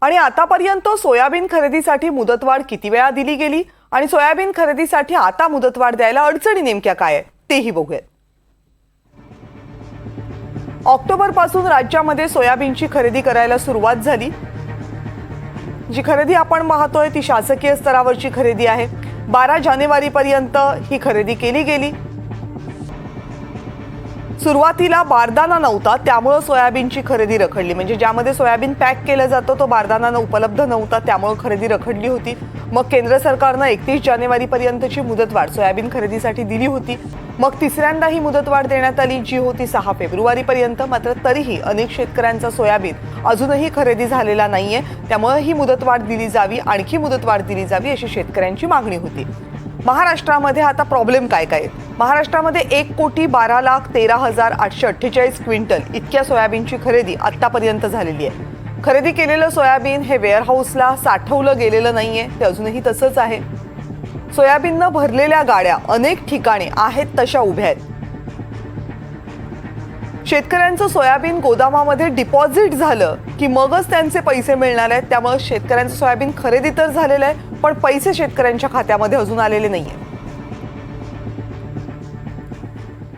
आणि आतापर्यंत सोयाबीन खरेदीसाठी मुदतवाढ किती वेळा दिली गेली आणि सोयाबीन खरेदीसाठी आता मुदतवाढ द्यायला अडचणी नेमक्या काय आहेत तेही बघूयात। ऑक्टोबर पासून राज्यामध्ये सोयाबीनची खरेदी करायला सुरुवात झाली। जी खरेदी आपण पाहतोय ती शासकीय स्तरावरची खरेदी आहे। 12 जानेवारी पर्यंत ही खरेदी केली गेली। सुरुवातीला बारदाना नव्हता, त्यामुळे सोयाबीनची खरेदी रखडली। म्हणजे ज्यामध्ये सोयाबीन पॅक केलं जातं तो बारदाना उपलब्ध नव्हता, त्यामुळे खरेदी रखडली होती। मग केंद्र सरकारने 31 जानेवारी पर्यंतची मुदतवाढ सोयाबीन खरेदीसाठी दिली होती। मग तिसऱ्यांदा ही मुदतवाढ देण्यात आली, जी होती 6 फेब्रुवारी पर्यंत। मात्र तरीही अनेक शेतकऱ्यांचा सोयाबीन अजूनही खरेदी झालेला नाहीये, त्यामुळे ही मुदतवाढ दिली जावी, आणखी मुदतवाढ दिली जावी अशी शेतकऱ्यांची मागणी होती। महाराष्ट्रामध्ये आता प्रॉब्लेम काय काय? महाराष्ट्रामध्ये 1,12,13,848 क्विंटल इतक्या सोयाबीनची खरेदी आतापर्यंत झालेली आहे। खरेदी केलेलं सोयाबीन हे वेअरहाऊसला साठवलं गेलेलं नाहीये, ते अजूनही तसंच आहे। सोयाबीननं भरलेल्या गाड्या अनेक ठिकाणी आहेत तशा उभ्या आहेत। शेतकऱ्यांचं सोयाबीन गोदामामध्ये डिपॉझिट झालं की मगच त्यांचे पैसे मिळणार आहेत, त्यामुळे शेतकऱ्यांचं सोयाबीन खरेदी तर झालेलं आहे, पण पैसे शेतकऱ्यांच्या खात्यामध्ये अजून आलेले नाहीये।